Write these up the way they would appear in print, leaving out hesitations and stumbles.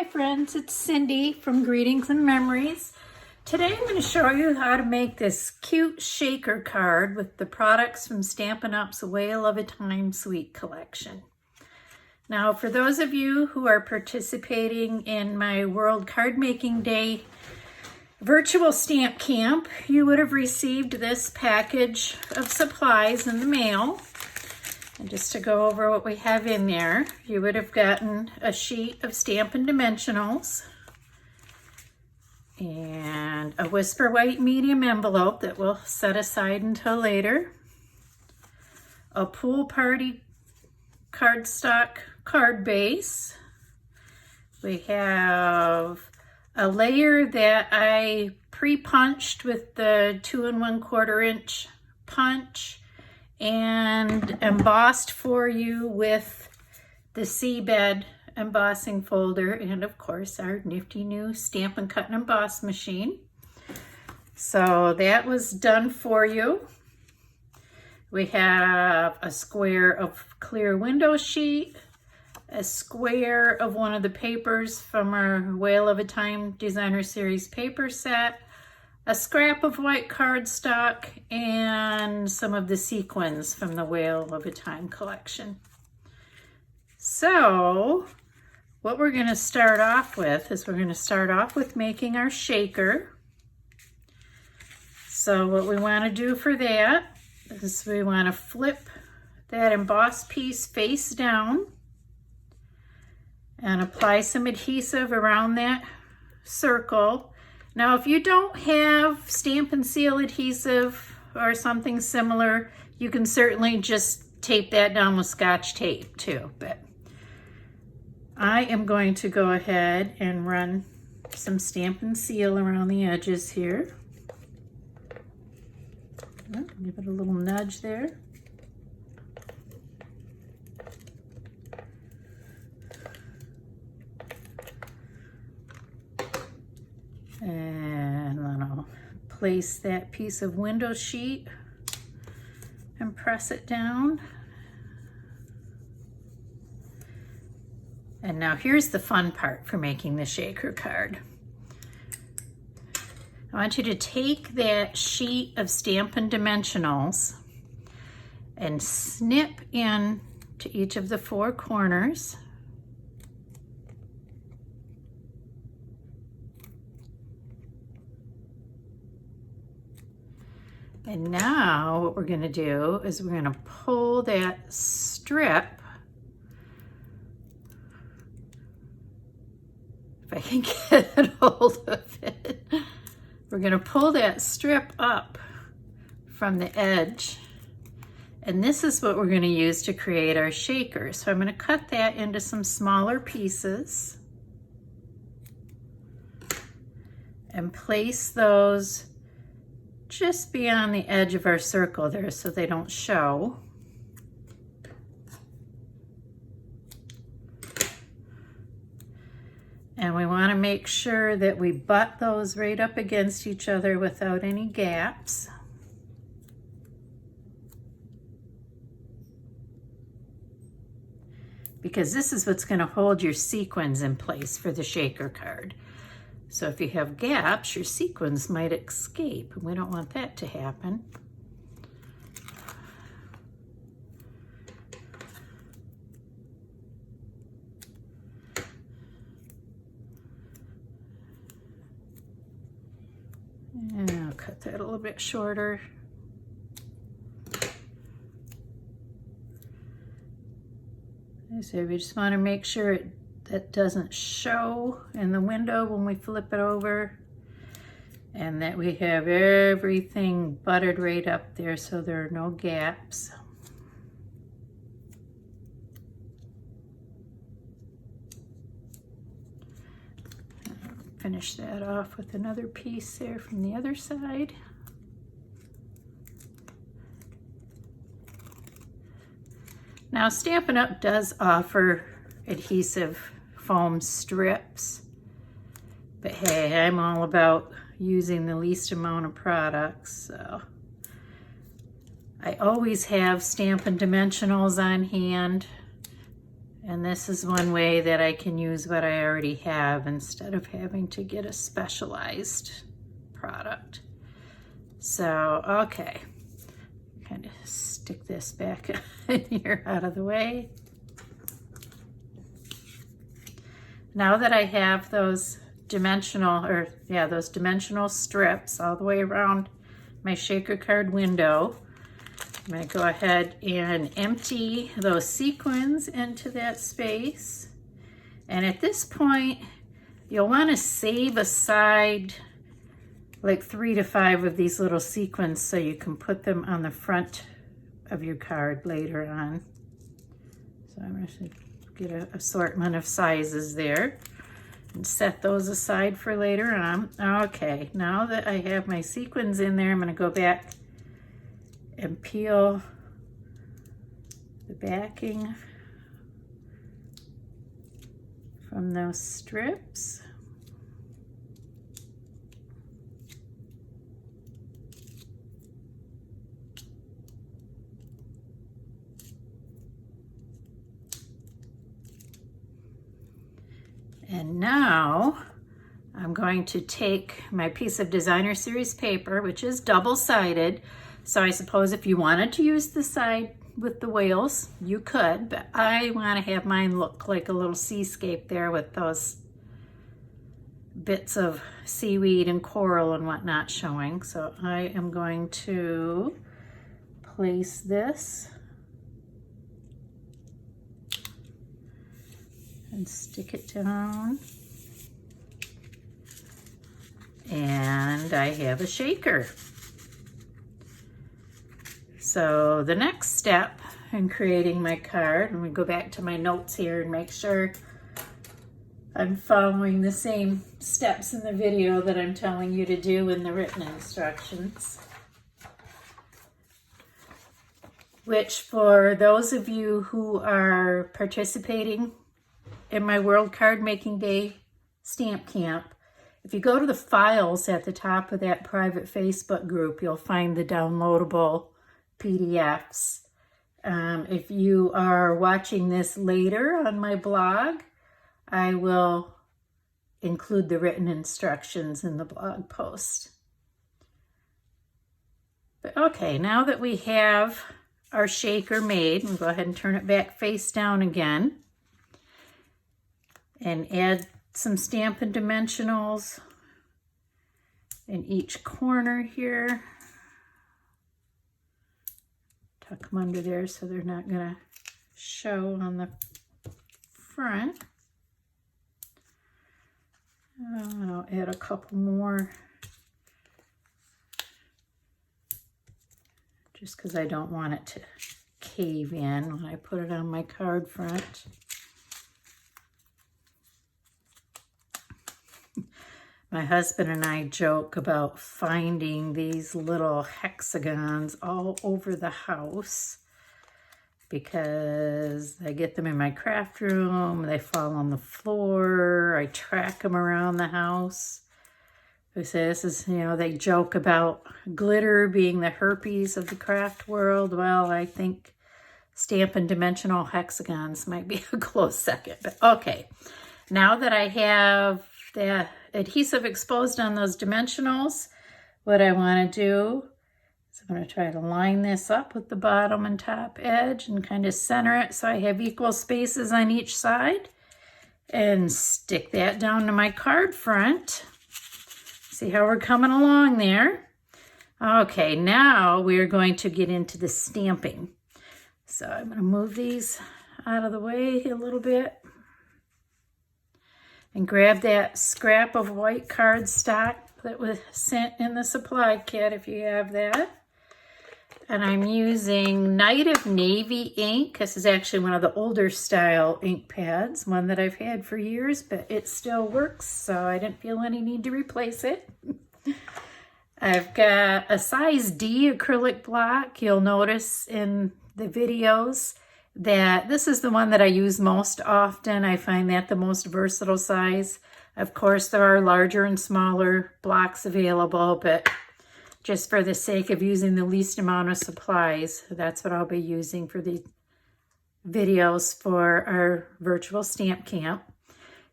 Hi friends, it's Cindy from Greetings and Memories. Today I'm going to show you how to make this cute shaker card with the products from Stampin' Up's Whale of a Time Suite collection. Now for those of you who are participating in my World Card Making Day virtual stamp camp, you would have received this package of supplies in the mail. And just to go over what we have in there, you would have gotten a sheet of Stampin' Dimensionals and a Whisper White medium envelope that we'll set aside until later, a Pool Party cardstock card base. We have a layer that I pre-punched with the 2 1/4 inch punch and embossed for you with the Seabed embossing folder, and of course our nifty new Stampin' Cut and Emboss machine. So that was done for you. We have a square of clear window sheet, a square of one of the papers from our Whale of a Time Designer Series paper set, a scrap of white cardstock, and some of the sequins from the Whale of a Time collection. So what we're going to start off with is making our shaker. So what we want to do for that is we want to flip that embossed piece face down and apply some adhesive around that circle. Now, if you don't have Stampin' Seal adhesive or something similar, you can certainly just tape that down with Scotch tape too. But I am going to go ahead and run some Stampin' Seal around the edges here. Give it a little nudge there. And then I'll place that piece of window sheet and press it down. And now here's the fun part for making the shaker card. I want you to take that sheet of Stampin' Dimensionals and snip in to each of the 4 corners. And now what we're going to do is we're going to pull that strip, if I can get hold of it, we're going to pull that strip up from the edge, and this is what we're going to use to create our shaker. So I'm going to cut that into some smaller pieces and place those just beyond the edge of our circle there so they don't show. And we want to make sure that we butt those right up against each other without any gaps. Because this is what's going to hold your sequins in place for the shaker card. So if you have gaps, your sequins might escape, and we don't want that to happen. And I'll cut that a little bit shorter. So we just want to make sure that doesn't show in the window when we flip it over, and that we have everything buttered right up there so there are no gaps. Finish that off with another piece there from the other side. Now Stampin' Up does offer adhesive foam strips, but hey, I'm all about using the least amount of products, so I always have Stampin' Dimensionals on hand And this is one way that I can use what I already have instead of having to get a specialized product. So, okay. Kind of stick this back in here out of the way. Now that I have those dimensional strips all the way around my shaker card window, I'm going to go ahead and empty those sequins into that space. And at this point, you'll want to save aside like 3 to 5 of these little sequins so you can put them on the front of your card later on. So I'm going to get an assortment of sizes there and set those aside for later on. Okay, now that I have my sequins in there, I'm going to go back and peel the backing from those strips. And now I'm going to take my piece of Designer Series paper, which is double-sided. So I suppose if you wanted to use the side with the whales, you could, but I want to have mine look like a little seascape there with those bits of seaweed and coral and whatnot showing. So I am going to place this and stick it down. And I have a shaker. So the next step in creating my card, let me go back to my notes here and make sure I'm following the same steps in the video that I'm telling you to do in the written instructions. Which, for those of you who are participating in my World Card Making Day Stamp Camp, if you go to the files at the top of that private Facebook group, you'll find the downloadable PDFs. If you are watching this later on my blog, I will include the written instructions in the blog post. But okay, now that we have our shaker made, we'll go ahead and turn it back face down again and add some Stampin' Dimensionals in each corner here. Tuck them under there so they're not going to show on the front. I'll add a couple more just because I don't want it to cave in when I put it on my card front. My husband and I joke about finding these little hexagons all over the house because I get them in my craft room, they fall on the floor, I track them around the house. They say this is, they joke about glitter being the herpes of the craft world. Well, I think Stampin' Dimensional hexagons might be a close second. But okay, now that I have the adhesive exposed on those dimensionals, what I want to do is I'm going to try to line this up with the bottom and top edge and kind of center it so I have equal spaces on each side and stick that down to my card front. See how we're coming along there? Okay, now we're going to get into the stamping. So I'm going to move these out of the way a little bit and grab that scrap of white cardstock that was sent in the supply kit if you have that. And I'm using Night of Navy ink. This is actually one of the older style ink pads, one that I've had for years, but it still works, so I didn't feel any need to replace it. I've got a size D acrylic block. You'll notice in the videos that this is the one that I use most often. I find that the most versatile size. Of course, there are larger and smaller blocks available, but just for the sake of using the least amount of supplies, that's what I'll be using for the videos for our virtual stamp camp.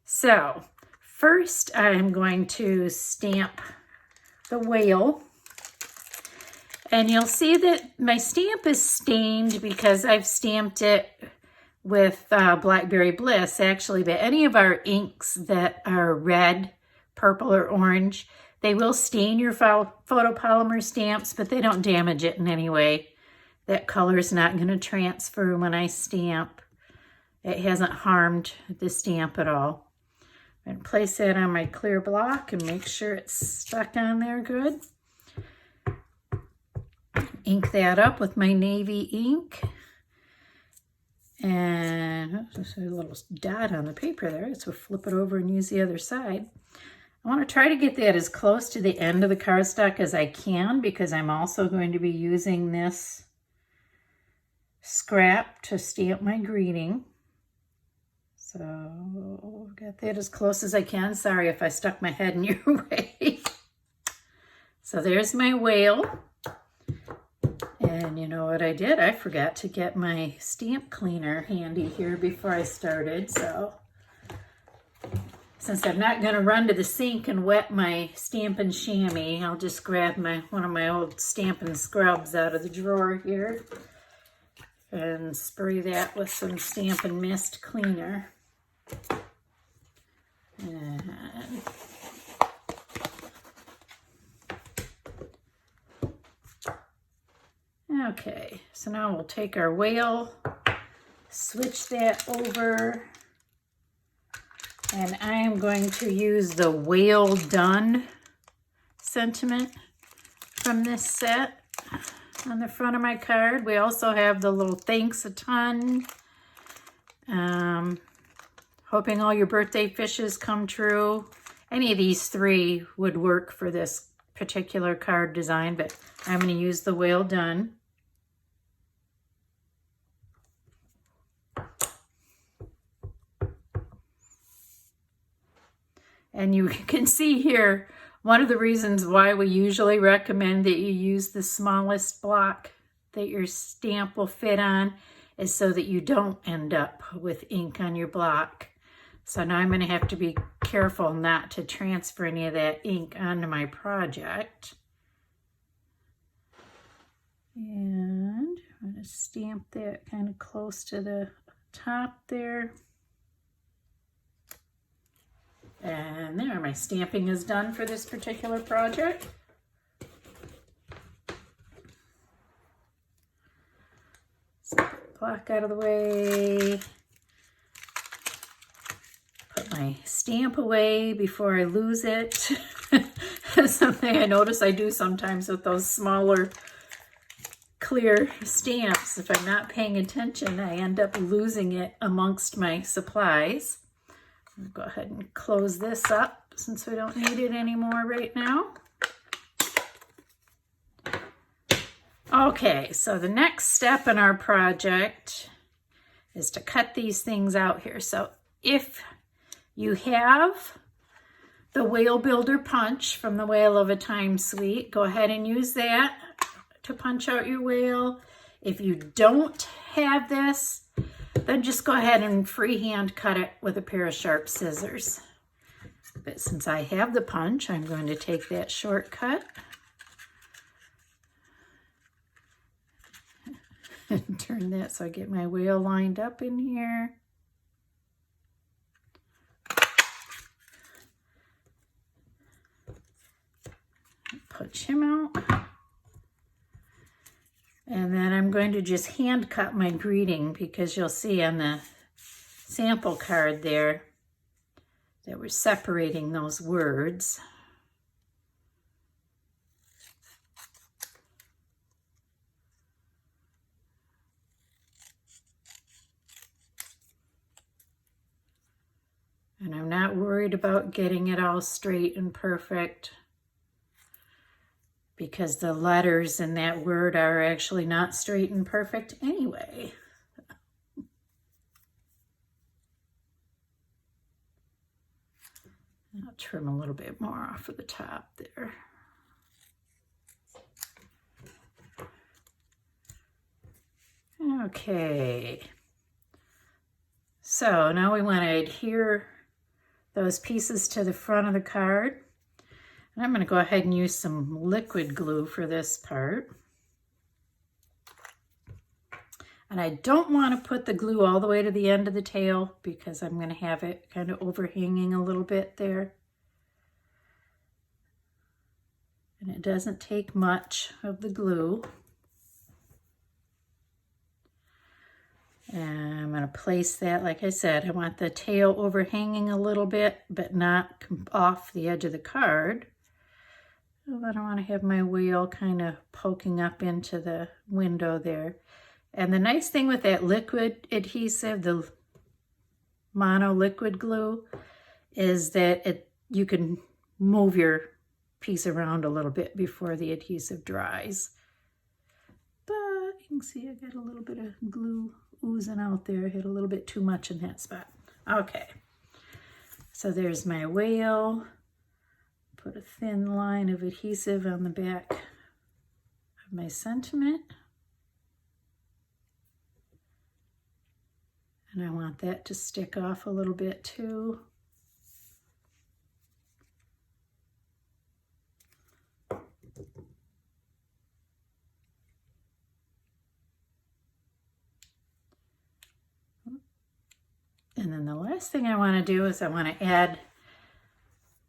So first I'm going to stamp the whale. And you'll see that my stamp is stained because I've stamped it with Blackberry Bliss, actually. But any of our inks that are red, purple, or orange, they will stain your photopolymer stamps, but they don't damage it in any way. That color is not going to transfer when I stamp. It hasn't harmed the stamp at all. I'm going to place that on my clear block and make sure it's stuck on there good. Ink that up with my navy ink. And there's a little dot on the paper there, so flip it over and use the other side. I want to try to get that as close to the end of the cardstock as I can, because I'm also going to be using this scrap to stamp my greeting. So get that as close as I can. Sorry if I stuck my head in your way. So there's my whale. And you know what I did? I forgot to get my stamp cleaner handy here before I started. So since I'm not going to run to the sink and wet my Stampin' Chamois, I'll just grab one of my old Stampin' Scrubs out of the drawer here and spray that with some Stampin' Mist cleaner. And okay, so now we'll take our whale, switch that over, and I am going to use the Whale Done sentiment from this set on the front of my card. We also have the little thanks a ton. Hoping all your birthday fishes come true. Any of these three would work for this particular card design, but I'm going to use the Whale Done. And you can see here, one of the reasons why we usually recommend that you use the smallest block that your stamp will fit on is so that you don't end up with ink on your block. So now I'm going to have to be careful not to transfer any of that ink onto my project. And I'm going to stamp that kind of close to the top there. And there, my stamping is done for this particular project. Block out of the way. Put my stamp away before I lose it. Something I notice I do sometimes with those smaller clear stamps. If I'm not paying attention, I end up losing it amongst my supplies. I'll go ahead and close this up since we don't need it anymore right now. Okay, so the next step in our project is to cut these things out here. So if you have the Whale Builder punch from the Whale of a Time suite, go ahead and use that to punch out your whale. If you don't have this, then just go ahead and freehand cut it with a pair of sharp scissors. But since I have the punch, I'm going to take that shortcut and turn that so I get my whale lined up in here. Punch him out. And then I'm going to just hand cut my greeting, because you'll see on the sample card there that we're separating those words. And I'm not worried about getting it all straight and perfect, because the letters in that word are actually not straight and perfect anyway. I'll trim a little bit more off of the top there. Okay, So now we want to adhere those pieces to the front of the card. And I'm going to go ahead and use some liquid glue for this part. And I don't want to put the glue all the way to the end of the tail because I'm going to have it kind of overhanging a little bit there. And it doesn't take much of the glue. And I'm going to place that, like I said, I want the tail overhanging a little bit, but not off the edge of the card. I don't want to have my wheel kind of poking up into the window there. And the nice thing with that liquid adhesive, the mono liquid glue, is that you can move your piece around a little bit before the adhesive dries. But you can see I got a little bit of glue oozing out there. I had a little bit too much in that spot. Okay, so there's my whale. Put a thin line of adhesive on the back of my sentiment. And I want that to stick off a little bit too. And then the last thing I want to do is I want to add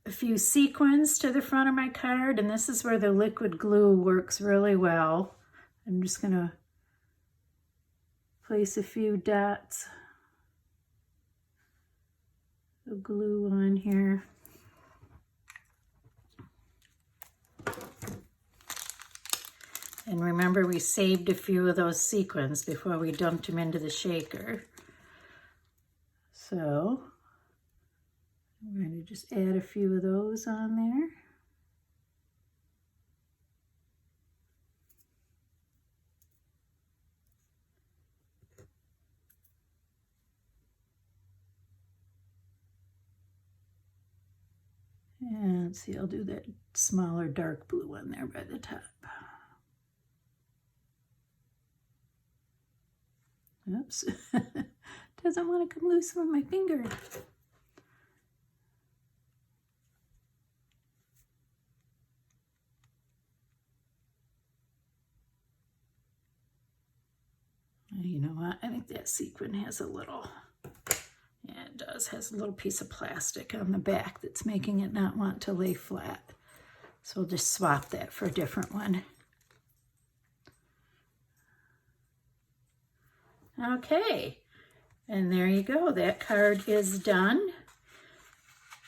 a few sequins to the front of my card, and this is where the liquid glue works really well. I'm just going to place a few dots of glue on here. And remember, we saved a few of those sequins before we dumped them into the shaker. So I'm going to just add a few of those on there. And let's see, I'll do that smaller dark blue one there by the top. Oops, doesn't want to come loose from my finger. You know what, I think that sequin has a little, yeah it does, has a little piece of plastic on the back that's making it not want to lay flat. So we'll just swap that for a different one. Okay, and there you go, that card is done.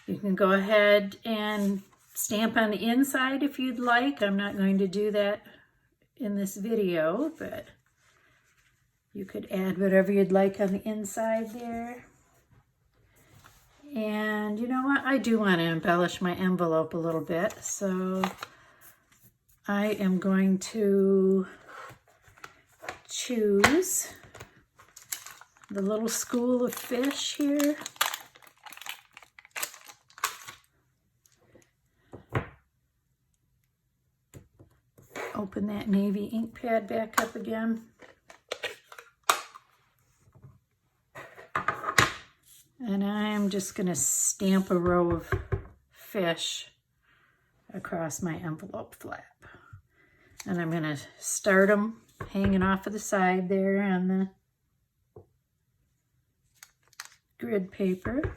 You can go ahead and stamp on the inside if you'd like. I'm not going to do that in this video, but you could add whatever you'd like on the inside there. And you know what? I do want to embellish my envelope a little bit. So I am going to choose the little school of fish here. Open that navy ink pad back up again. And I'm just going to stamp a row of fish across my envelope flap. And I'm going to start them hanging off of the side there on the grid paper.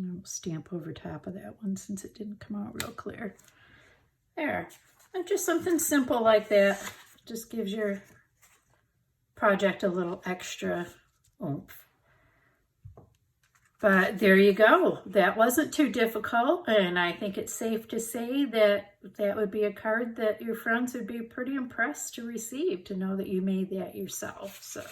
I'll stamp over top of that one since it didn't come out real clear. There, and just something simple like that just gives your project a little extra oomph. But there you go. That wasn't too difficult, and I think it's safe to say that that would be a card that your friends would be pretty impressed to receive, to know that you made that yourself. So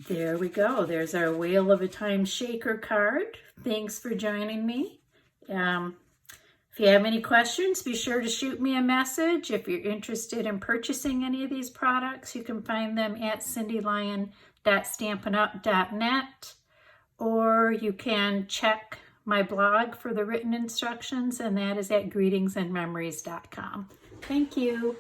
there we go. There's our Whale of a Time Shaker card. Thanks for joining me. If you have any questions, be sure to shoot me a message. If you're interested in purchasing any of these products, you can find them at cindylyon.stampinup.net, or you can check my blog for the written instructions, and that is at greetingsandmemories.com. Thank you.